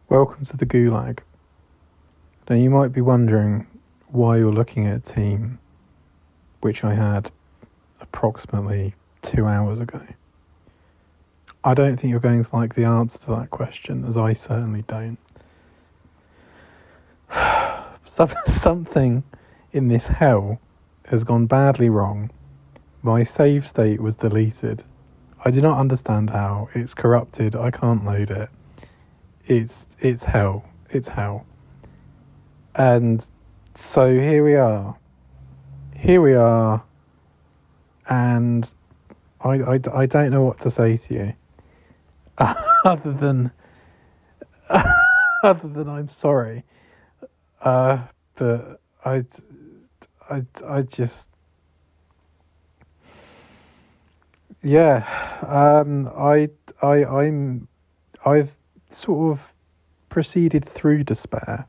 Welcome to the Gulag. Now you might be wondering why you're looking at a team which I had approximately 2 hours ago. I don't think you're going to like the answer to that question, as I certainly don't. Something in this hell has gone badly wrong. My save state was deleted. I do not understand how. It's corrupted. I can't load it. It's hell. It's hell. And so here we are. And I don't know what to say to you. other than I'm sorry. But I just, yeah. I've sort of proceeded through despair,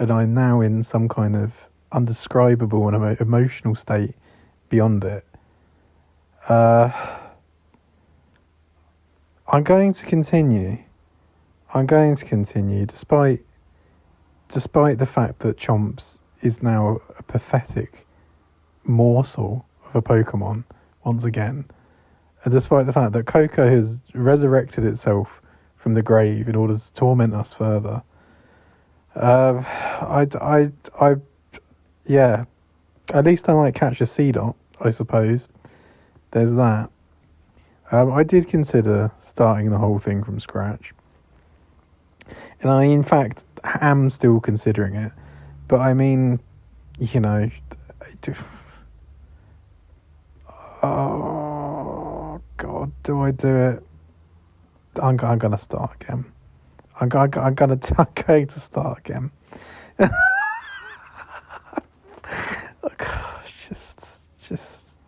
and I'm now in some kind of undescribable and emotional state beyond it. I'm going to continue despite the fact that Chomps is now a pathetic morsel of a Pokemon once again, and despite the fact that Coco has resurrected itself from the grave in order to torment us further. Yeah, at least I might catch a Seedot, I suppose. There's that. I did consider starting the whole thing from scratch, and I in fact am still considering it, but I mean, you know, oh God, do I do it? I'm gonna start again. I'm going to start again. Oh, gosh, just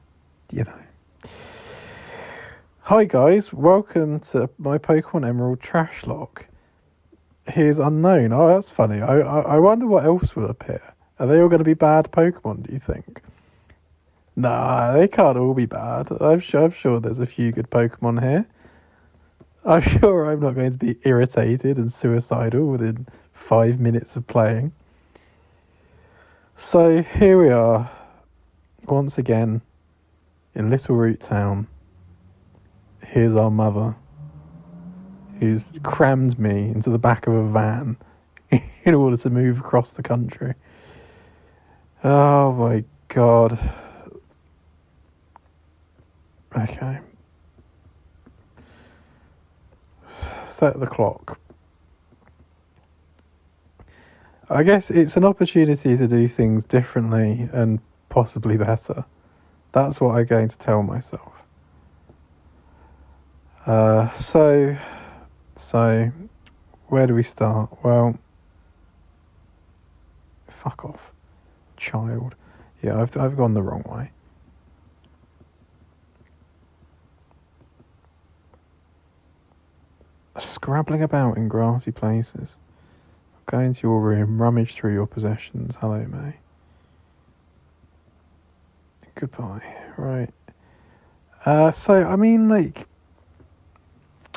you know. Hi guys, welcome to my Pokemon Emerald Trashlocke. Here's unknown. Oh, that's funny. I wonder what else will appear. Are they all going to be bad Pokemon, do you think? Nah, they can't all be bad. I'm sure there's a few good Pokemon here. I'm sure I'm not going to be irritated and suicidal within 5 minutes of playing. So here we are, once again, in Little Root Town. Here's our mother, who's crammed me into the back of a van in order to move across the country. Oh my God. Okay. Set the clock. I guess it's an opportunity to do things differently and possibly better. That's what I'm going to tell myself. So where do we start? Well, fuck off, child. Yeah, I've gone the wrong way. Scrabbling about in grassy places. Go into your room, rummage through your possessions. Hello, May. Goodbye. Right. So, I mean, like,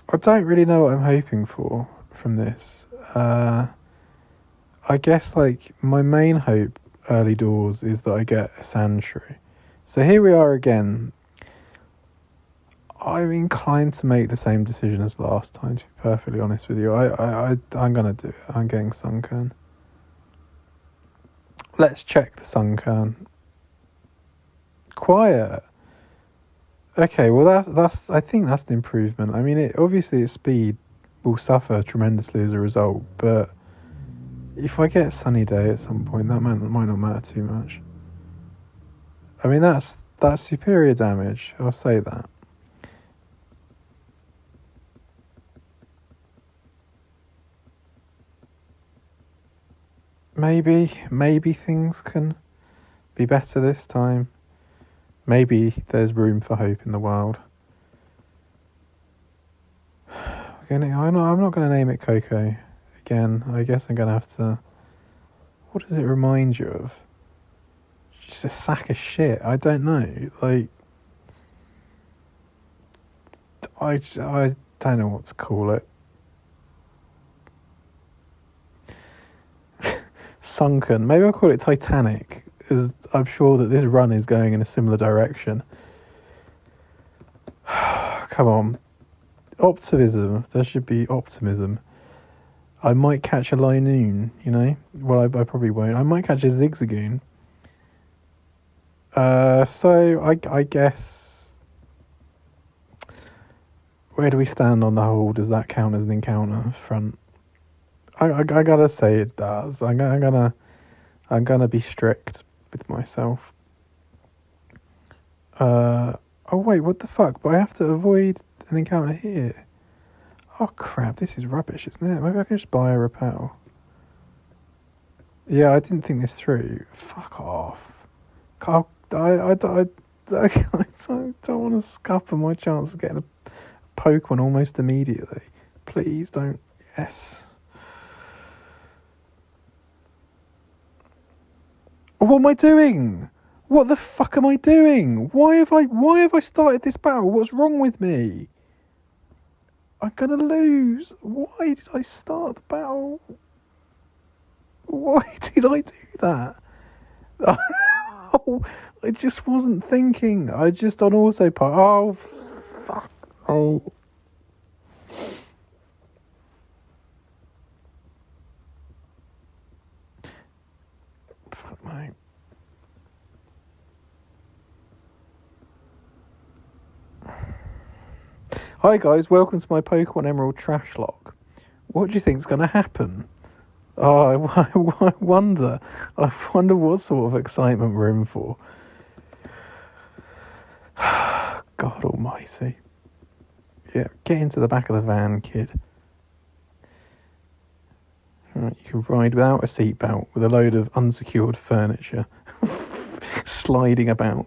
I don't really know what I'm hoping for from this. I guess, like, my main hope early doors is that I get a Sandshrew. So here we are again. I'm inclined to make the same decision as last time, to be perfectly honest with you. I'm going to do it. I'm getting Sunkern. Let's check the Sunkern. Quiet. Okay, well that's I think that's an improvement. I mean, obviously its speed will suffer tremendously as a result, but if I get Sunny Day at some point, that might not matter too much. I mean, that's superior damage. I'll say that. Maybe things can be better this time. Maybe there's room for hope in the world. I'm not going to name it Coco again. I guess I'm going to have to... What does it remind you of? Just a sack of shit. I don't know. Like... I don't know what to call it. Sunkern. Maybe I'll call it Titanic, as I'm sure that this run is going in a similar direction. Come on. Optimism. There should be optimism. I might catch a Linoon, you know? Well, I probably won't. I might catch a Zigzagoon. So, I guess... Where do we stand on the whole? Does that count as an encounter front? I gotta say it does. I'm gonna be strict with myself. Oh wait, what the fuck? But I have to avoid an encounter here. Oh crap, this is rubbish, isn't it? Maybe I can just buy a repel. Yeah, I didn't think this through. Fuck off. I don't want to scupper my chance of getting a Pokemon almost immediately. Please don't. Yes. What am I doing? What the fuck am I doing? Why have I started this battle? What's wrong with me? I'm gonna lose. Why did I start the battle? Why did I do that? I just wasn't thinking. I just on autopilot. Oh, fuck. Oh. Fuck, mate. Hi guys, welcome to my Pokemon Emerald Trashlocke. What do you think's going to happen? Oh, I wonder what sort of excitement we're in for. God almighty. Yeah, get into the back of the van, kid. Right, you can ride without a seatbelt with a load of unsecured furniture sliding about.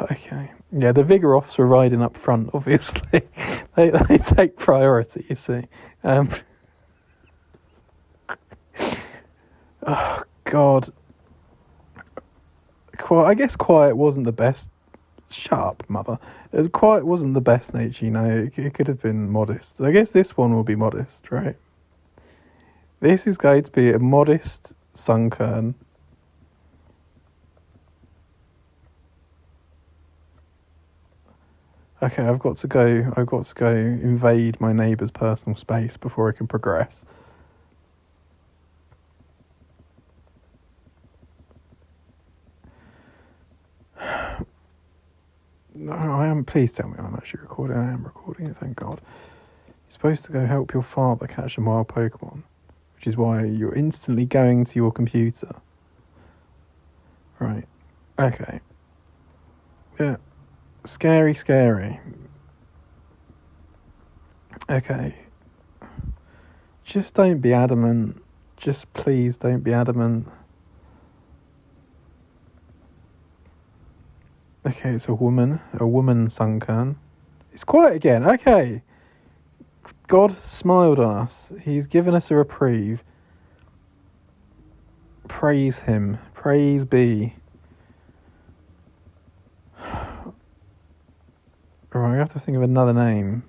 Okay. Yeah, the Vigoroths were riding up front, obviously. they take priority, you see. Oh, God. I guess Quiet wasn't the best. Shut up, mother. Quiet wasn't the best nature, you know. It could have been modest. I guess this one will be modest, right? This is going to be a modest Sunkern. Okay, I've got to go invade my neighbour's personal space before I can progress. No, I am. Please tell me I'm actually recording. I am recording it, thank God. You're supposed to go help your father catch a wild Pokemon, which is why you're instantly going to your computer. Right. Okay. Yeah. Scary. Okay. Just don't be adamant. Just please don't be adamant. Okay, it's a woman Sunkern. It's quiet again. Okay. God smiled on us. He's given us a reprieve. Praise him. Praise be. Right, I have to think of another name.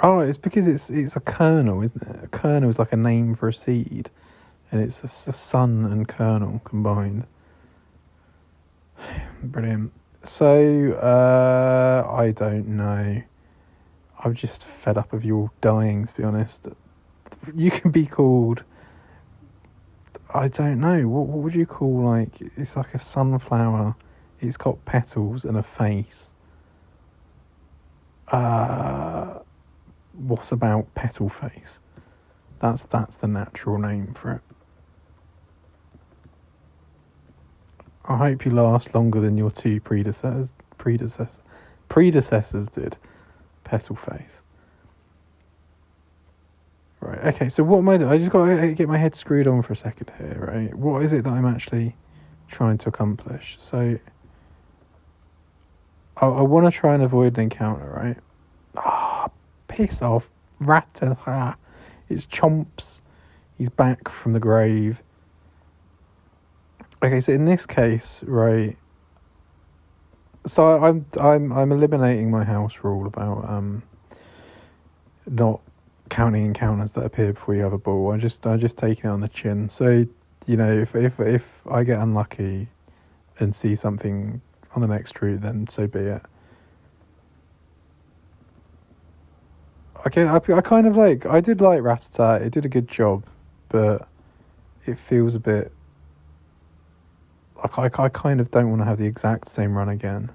Oh, it's because it's a kernel, isn't it? A kernel is like a name for a seed, and it's a sun and kernel combined. Brilliant. So, I don't know. I'm just fed up of you all dying, to be honest. You can be called... I don't know. What would you call, like... It's like a sunflower. It's got petals and a face. What about petal face? That's the natural name for it. I hope you last longer than your two predecessors did. Petal face. Right, okay, so what am I doing? I just got to get my head screwed on for a second here, right? What is it that I'm actually trying to accomplish? So, I want to try and avoid an encounter, right? Ah, piss off. Ratata. It's Chomps. He's back from the grave. Okay, so in this case, right, So I'm eliminating my house rule about not counting encounters that appear before you have a ball. I'm just taking it on the chin. So, you know, if I get unlucky and see something on the next route, then so be it. Okay, I kind of like, I did like Rat-a-tat. It did a good job, but it feels a bit like I kind of don't want to have the exact same run again.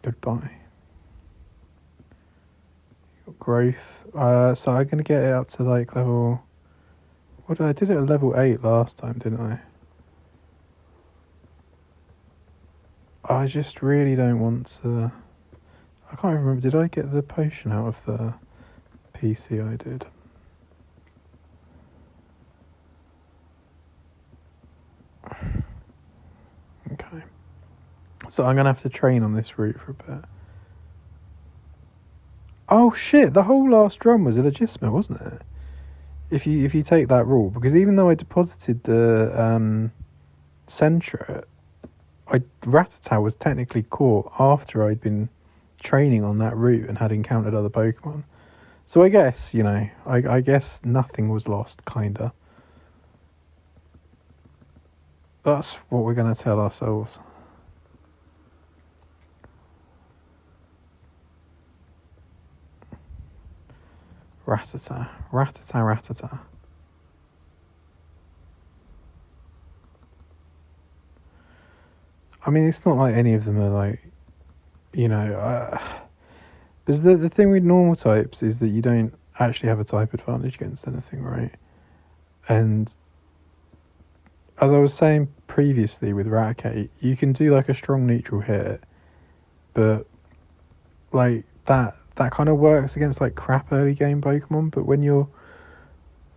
Goodbye. Growth. So I'm gonna get it up to like level. I did it at level 8 last time, didn't I? I just really don't want to. I can't remember. Did I get the potion out of the PC? I did. Okay. So I'm gonna have to train on this route for a bit. Oh shit! The whole last run was illegitimate, wasn't it? If you take that rule, because even though I deposited the centret, Rat-a-tat was technically caught after I'd been training on that route and had encountered other Pokemon. So I guess, you know, I guess nothing was lost, kinda. That's what we're gonna tell ourselves. Rat-a-tat, Rat-a-tat, Rat-a-tat. I mean, it's not like any of them are like, you know, because the thing with normal types is that you don't actually have a type advantage against anything, right? And as I was saying previously with Raticate, you can do like a strong neutral hit, but like that kind of works against like crap early game Pokemon. But when you're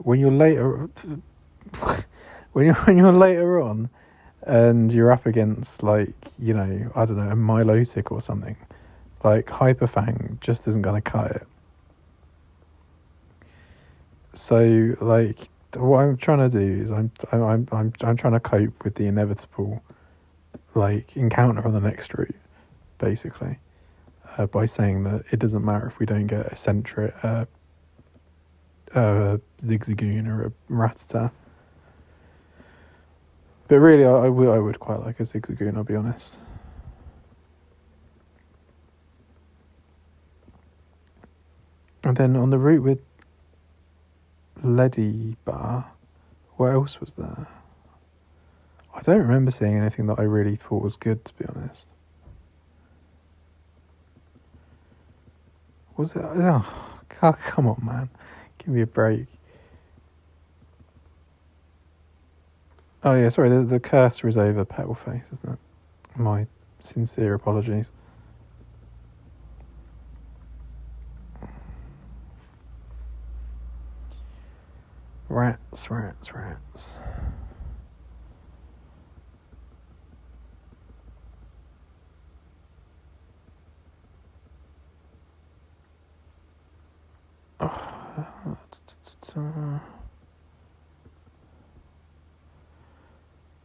later when you're later on and you're up against like, you know, I don't know, a Milotic or something, like Hyper Fang just isn't going to cut it. So like what I'm trying to do is I'm trying to cope with the inevitable like encounter on the next route, basically, by saying that it doesn't matter if we don't get a Sentret, Zigzagoon or a Rattata. But really, I would quite like a Zigzagoon, I'll be honest. And then on the route with Ledy Bar, what else was there? I don't remember seeing anything that I really thought was good, to be honest. Was it? Oh, come on, man. Give me a break. Oh, yeah, sorry, the cursor is over Petal Face, isn't it? My sincere apologies. Rats.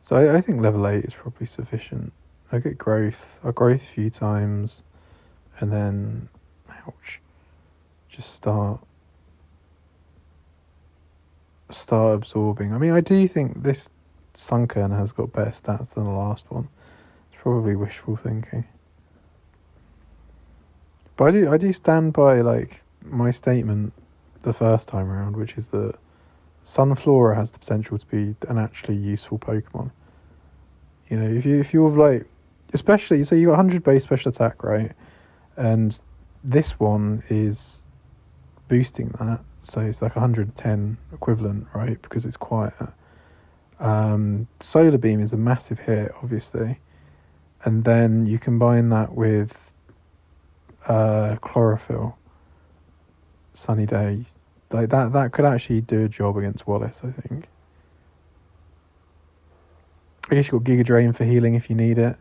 So I think level 8 is probably sufficient. I get growth. I growth a few times, and then, ouch, just start absorbing. I mean, I do think this Sunkern has got better stats than the last one. It's probably wishful thinking. But I do stand by like my statement the first time around, which is that Sunflora has the potential to be an actually useful Pokemon. You know, if you're like, especially, so you got 100 base special attack, right? And this one is boosting that, so it's like 110 equivalent, right? Because it's quieter. Solar Beam is a massive hit, obviously, and then you combine that with Chlorophyll, Sunny Day, like that could actually do a job against Wallace, I think. I guess you've got Giga Drain for healing if you need it,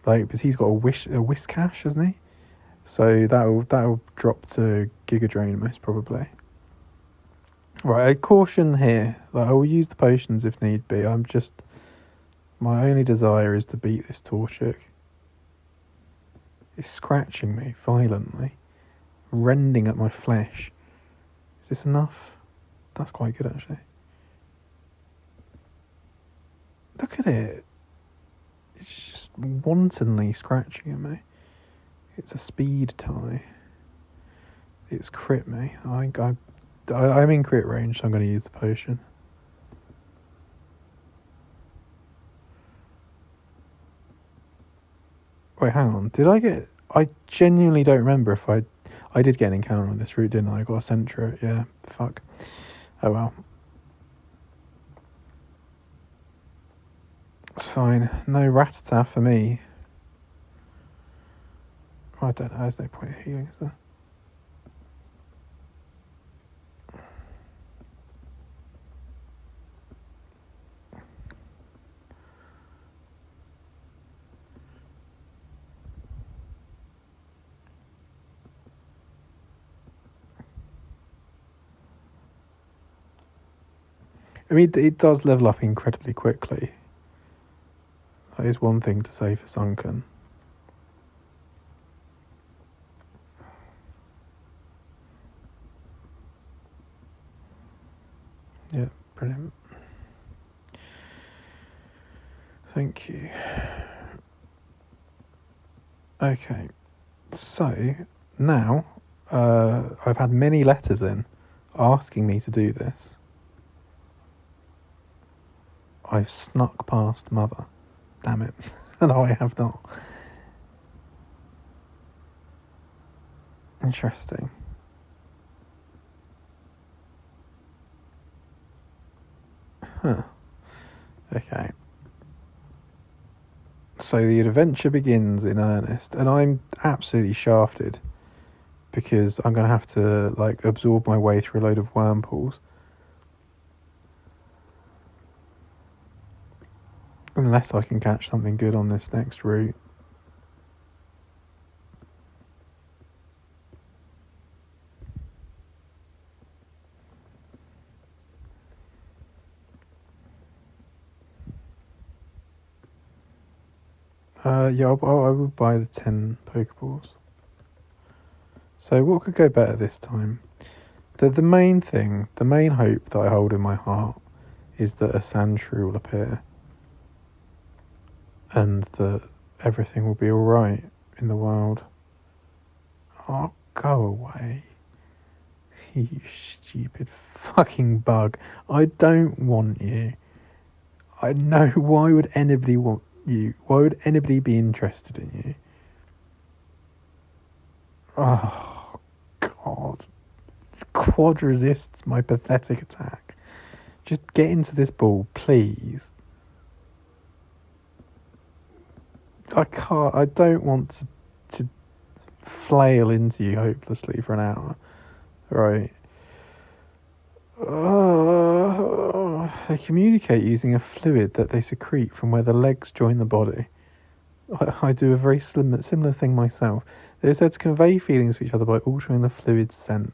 like, because he's got a Whiscash, hasn't he? So that'll drop to Giga Drain most probably. Right, a caution here. Like, I will use the potions if need be. My only desire is to beat this Torchic. It's scratching me violently, rending at my flesh. Is this enough? That's quite good, actually. Look at it. It's just wantonly scratching at me. It's a speed tie. It's crit me. I'm in crit range, so I'm going to use the potion. Wait, hang on. I genuinely don't remember if I did get an encounter on this route, didn't I? I got a Centra. Yeah, fuck. Oh well. It's fine. No Ratata for me. I don't know. There's no point in healing, is there? I mean, it does level up incredibly quickly. That is one thing to say for Sunkern. Yeah, brilliant. Thank you. Okay, so now I've had many letters in asking me to do this. I've snuck past Mother. Damn it. No, I have not. Interesting. Huh. Okay. So the adventure begins in earnest, and I'm absolutely shafted because I'm going to have to, like, absorb my way through a load of worm pools. Unless I can catch something good on this next route. Yeah, I will buy the 10 Pokeballs. So what could go better this time? The main thing, the main hope that I hold in my heart is that a Sandshrew will appear. And that everything will be alright in the wild. Oh, go away. You stupid fucking bug. I don't want you. I know, why would anybody want you? Why would anybody be interested in you? Oh, God. Quad resists my pathetic attack. Just get into this ball, please. I can't. I don't want to flail into you hopelessly for an hour. Right. They communicate using a fluid that they secrete from where the legs join the body. I do a very similar thing myself. They're said to convey feelings to each other by altering the fluid's scent.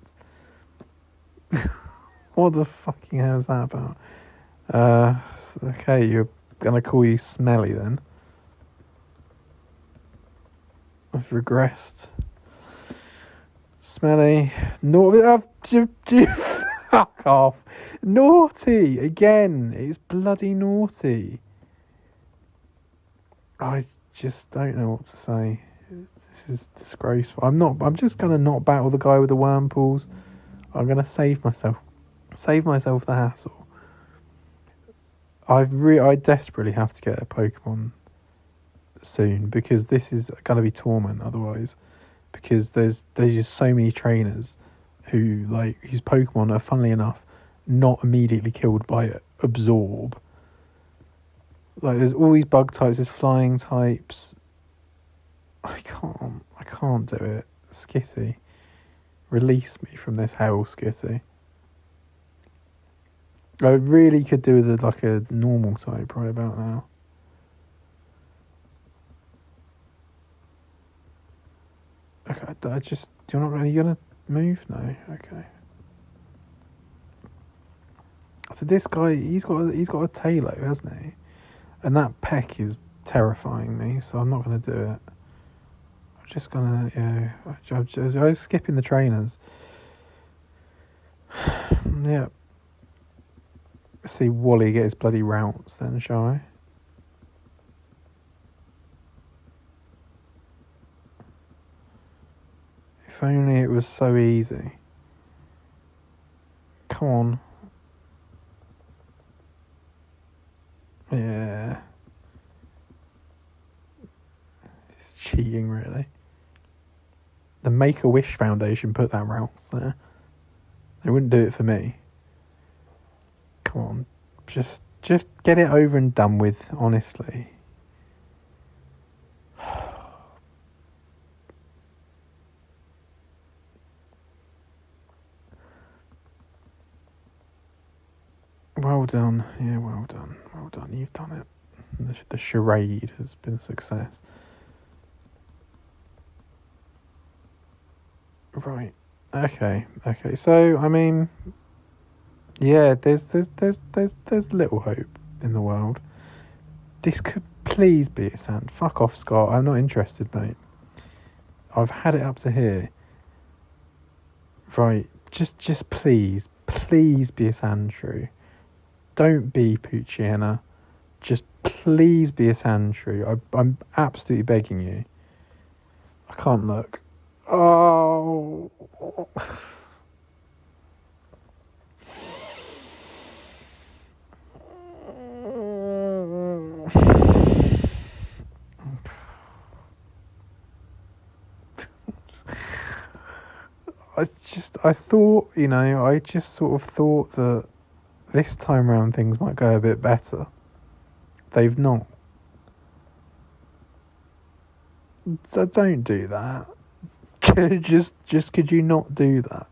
What the fucking hell is that about? Okay, you're gonna call you smelly then. I've regressed. Smelly. Fuck off. Naughty. Again. It's bloody naughty. I just don't know what to say. This is disgraceful. I'm just going to not battle the guy with the worm pools. I'm going to save myself the hassle. I desperately have to get a Pokemon soon because this is going to be torment otherwise. Because there's just so many trainers whose Pokemon are, funnily enough, not immediately killed by absorb. Like, there's all these bug types, there's flying types. I can't do it. Skitty, release me from this hell, Skitty. I really could do with a normal type right about now. Okay, you're not really gonna move? No, okay. So this guy, he's got a Talo, hasn't he? And that peck is terrifying me, so I'm not going to do it. I'm just going to, I was skipping the trainers. Yeah. See Wally get his bloody routes then, shall I? If only it was so easy. Come on. Yeah. It's cheating, really. The Make-A-Wish Foundation put that routes there. They wouldn't do it for me. Come on. Just get it over and done with, honestly. Well done. Yeah, well done. Well done. You've done it. The charade has been a success. Right. Okay. So, I mean, yeah, there's little hope in the world. This could please be a sand. Fuck off, Scott. I'm not interested, mate. I've had it up to here. Right. Just please be a sand shrew. Don't be Pucciana. Just please be a sand shrew. I'm absolutely begging you. I can't look. Oh. I thought, I just sort of thought that this time round things might go a bit better. They've not. So don't do that. just could you not do that?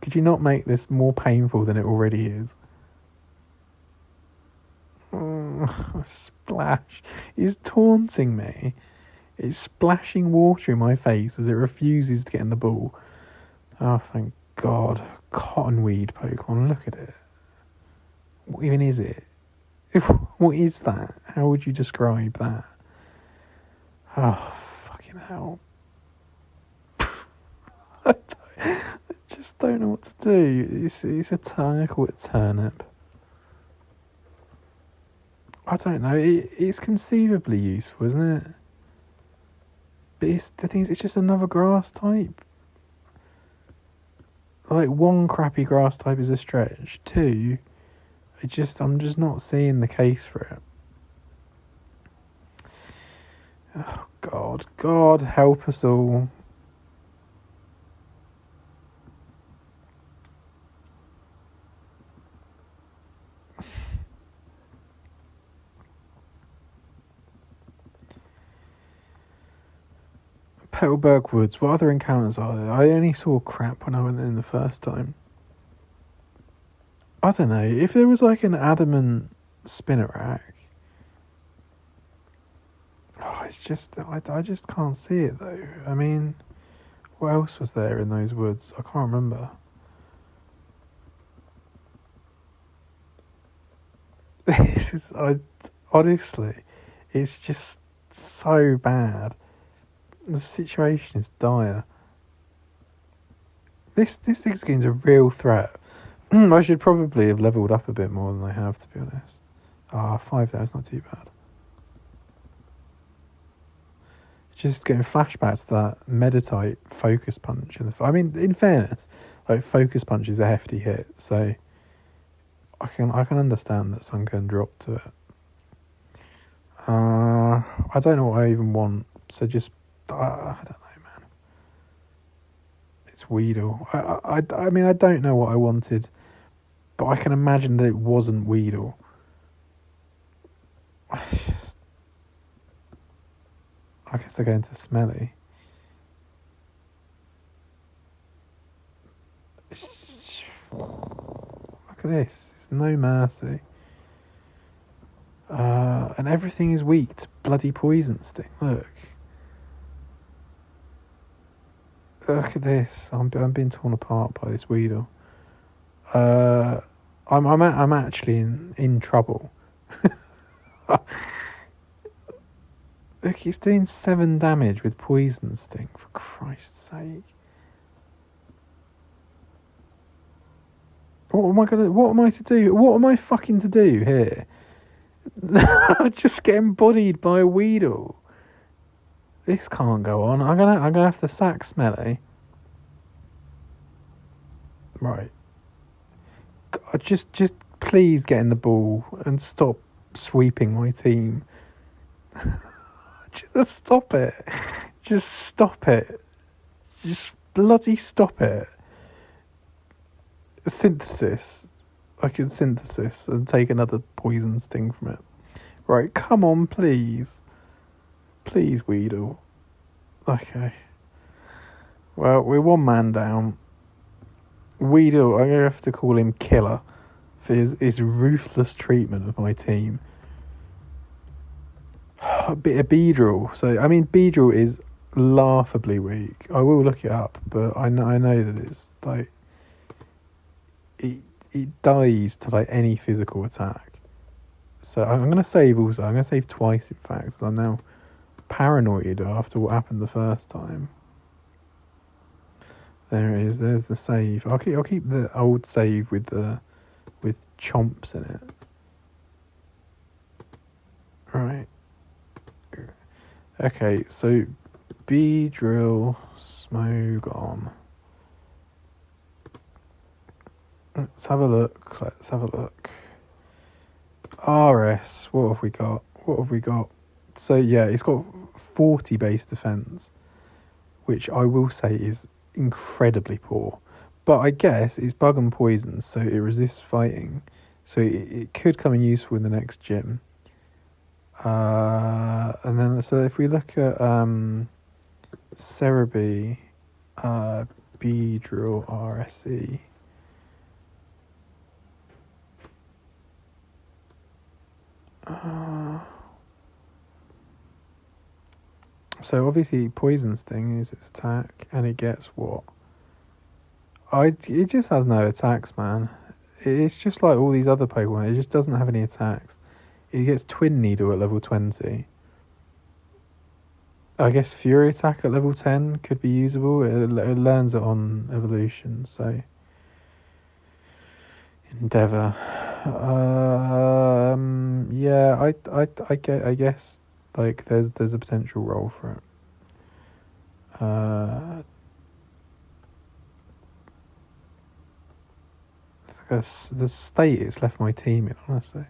Could you not make this more painful than it already is? Splash. It's taunting me. It's splashing water in my face as it refuses to get in the ball. Oh, thank God. Cottonweed Pokemon, look at it. What even is it? What is that? How would you describe that? Oh, fucking hell. I just don't know what to do. It's a turnip. I don't know. It's conceivably useful, isn't it? But the thing is, it's just another grass type. Like, one crappy grass type is a stretch. Two, I'm just not seeing the case for it. Oh, God help us all. Petalburg Woods, what other encounters are there? I only saw crap when I went in the first time. I don't know, if there was like an adamant Spinnerack. Oh, it's just, I just can't see it though. I mean, what else was there in those woods? I can't remember. Honestly, it's just so bad. The situation is dire. This game's a real threat. I should probably have levelled up a bit more than I have, to be honest. 5 there, it's not too bad. Just getting flashbacks to that Meditite focus punch. I mean, in fairness, like, focus punch is a hefty hit, so I can understand that Sunkern dropped to it. I don't know what I even want, so just I don't know, man. It's Weedle. I mean, I don't know what I wanted, but I can imagine that it wasn't Weedle. I guess I go into Smelly. Look at this. It's no mercy. And everything is weak to bloody Poison Sting. Look at this. I'm being torn apart by this Weedle. I'm actually in trouble. Look, he's doing 7 damage with poison sting. For Christ's sake! What am I to do? What am I fucking to do here? I just get embodied by a Weedle. This can't go on. I'm gonna have to sack Smelly. Right. Just please get in the ball and stop sweeping my team. Just stop it. Just stop it. Just bloody stop it. Synthesis. I can synthesis and take another poison sting from it. Right, come on, please. Please, Weedle. Okay. Well, we're 1 man down. Weedle, I'm going to have to call him Killer for his ruthless treatment of my team. A bit of Beedrill. So, I mean, Beedrill is laughably weak. I will look it up, but I know that it's like... It dies to like any physical attack. So I'm going to save also. I'm going to save twice, in fact, because I'm now paranoid after what happened the first time. There it is. There's the save. I'll keep the old save with chomps in it. Right. Okay, so Beedrill, Smogon. Let's have a look. RS, what have we got? So yeah, it's got 40 base defense, which I will say is incredibly poor. But I guess it's bug and poison, so it resists fighting. So it could come in useful in the next gym. And then, so if we look at Cerebi, Beedrill, RSE. So obviously poison sting is its attack, and it gets what? It just has no attacks, man. It's just like all these other Pokemon. It just doesn't have any attacks. It gets Twin Needle at level 20. I guess Fury Attack at level 10 could be usable. It learns it on evolution, so Endeavour. Yeah, I guess like there's a potential role for it. The state it's left my team in, honestly.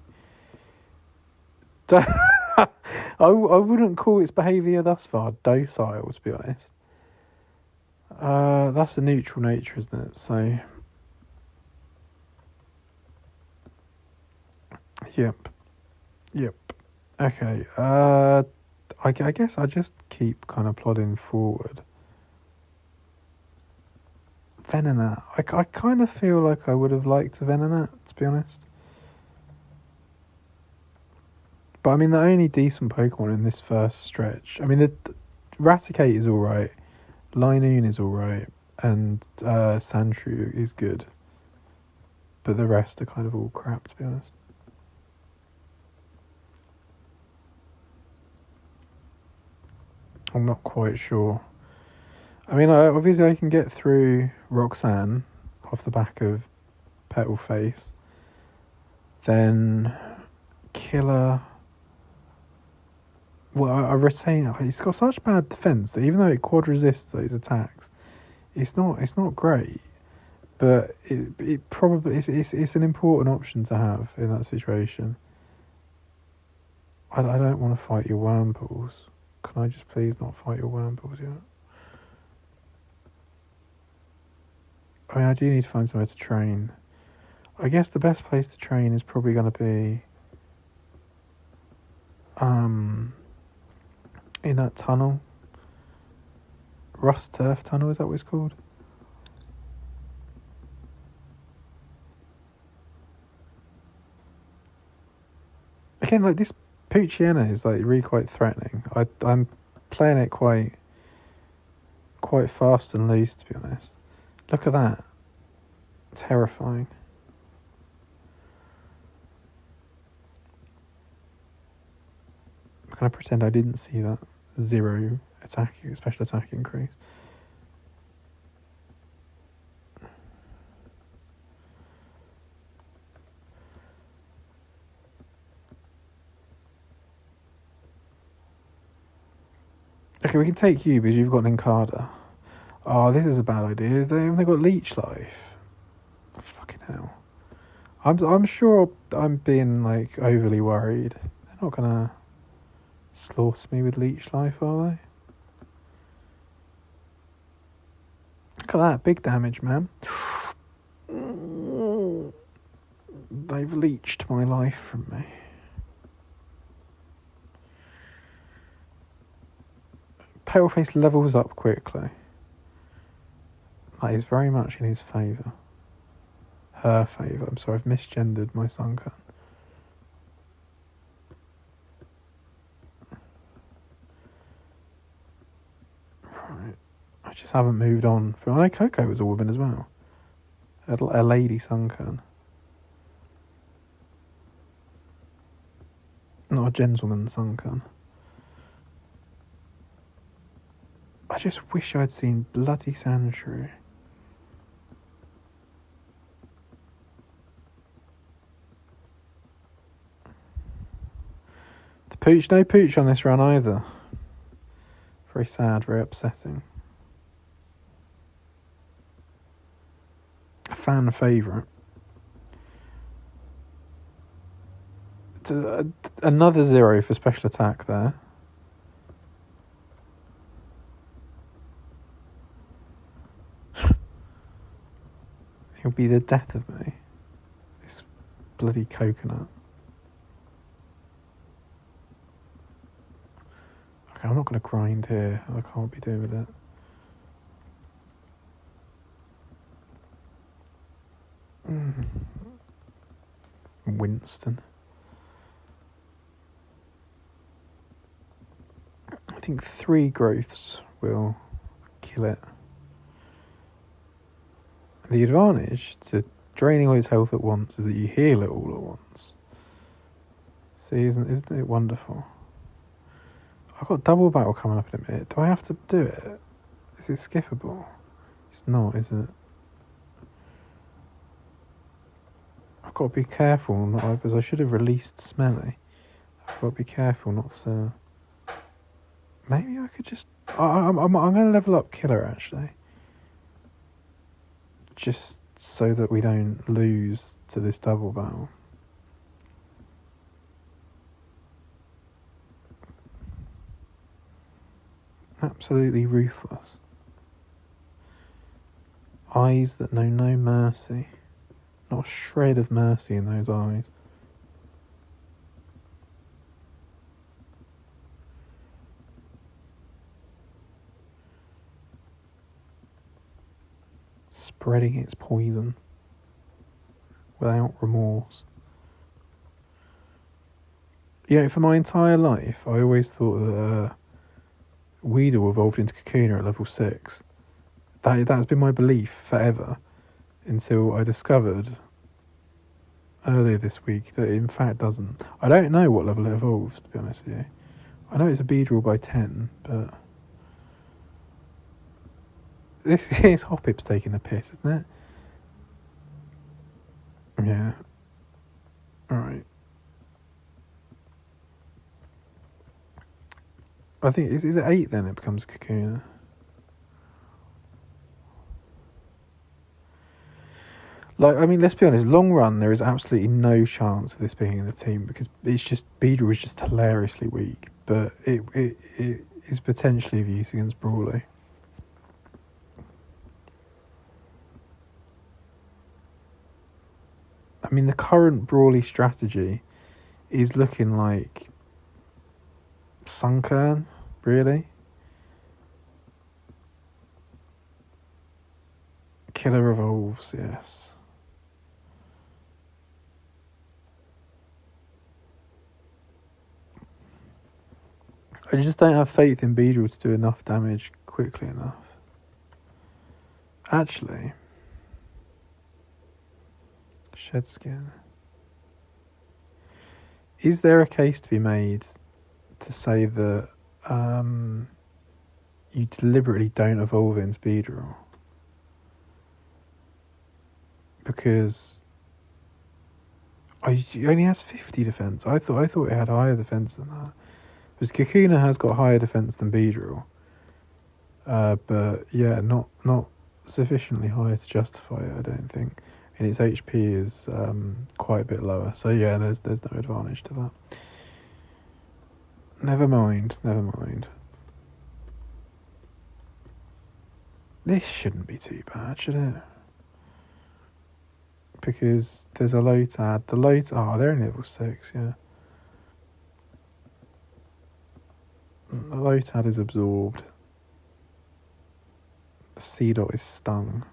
I wouldn't call its behaviour thus far docile, to be honest. That's a neutral nature, isn't it? So, yep. Okay. I guess I just keep kind of plodding forward. Venonat. I kind of feel like I would have liked a Venonat, to be honest. But I mean, the only decent Pokemon in this first stretch. I mean, the Raticate is alright, Linoon is alright, and Sandshrew is good. But the rest are kind of all crap, to be honest. I'm not quite sure. I mean, obviously I can get through Roxanne off the back of Petal Face. Then Killer. Well, I retain. It's got such bad defense that even though it quad resists those attacks, it's not great. But it probably it's an important option to have in that situation. I don't want to fight your Wurmples. Can I just please not fight your Wurmples yet? I mean, I do need to find somewhere to train. I guess the best place to train is probably going to be in that tunnel. Rust Turf Tunnel, is that what it's called? Again, like this Poochyena is like really quite threatening. I'm playing it quite fast and loose, to be honest. Look at that. Terrifying. Can I pretend I didn't see that 0 attack, special attack increase? Okay, we can take you because you've got an Encarder. Oh, this is a bad idea. They've got leech life. Fucking hell. I'm sure I'm being like overly worried. They're not gonna slaughter me with leech life, are they? Look at that, big damage, man. They've leeched my life from me. Paleface levels up quickly. That is very much in his favour. Her favour. I'm sorry, I've misgendered my Sunkern. Right. I just haven't moved on. I know Coco was a woman as well. A lady Sunkern. Not a gentleman Sunkern. I just wish I'd seen bloody Sandshrew. The pooch, no pooch on this run either. Very sad, very upsetting. A fan favourite. Another 0 for special attack there. He'll be the death of me. This bloody coconut. Okay, I'm not going to grind here. I can't be doing with it. Winston. I think 3 growths will kill it. The advantage to draining all its health at once is that you heal it all at once. See, isn't it wonderful? I've got double battle coming up in a minute. Do I have to do it? Is it skippable? It's not, is it? I've got to be careful, because I should have released Smelly. I've got to be careful not to... Maybe I could just... I'm going to level up Killer, actually. Just so that we don't lose to this double battle. Absolutely ruthless. Eyes that know no mercy. Not a shred of mercy in those eyes. Spreading its poison without remorse. You know, for my entire life, I always thought that Weedle evolved into Kakuna at level 6. That's been my belief forever, until I discovered earlier this week that it in fact doesn't. I don't know what level it evolves, to be honest with you. I know it's a Beedrill by 10, but... This is Hoppip's taking the piss, isn't it? Yeah. Alright. I think, is it 8 then it becomes Kakuna? Like, I mean, let's be honest, long run, there is absolutely no chance of this being in the team because it's just, Beedrill is just hilariously weak, but it is potentially of use against Brawley. I mean, the current Brawley strategy is looking like Sunkern, really. Killer evolves, yes. I just don't have faith in Beedrill to do enough damage quickly enough. Actually, Shed Skin. Is there a case to be made to say that you deliberately don't evolve it in speedroll. Because it only has 50 defense. I thought it had higher defense than that. Because Kakuna has got higher defense than Beedrill. But yeah, not sufficiently high to justify it, I don't think. And its HP is quite a bit lower. So yeah, there's no advantage to that. Never mind. This shouldn't be too bad, should it? Because there's a Lotad. They're in level 6, yeah. The Lotad is absorbed. The Seedot is stung.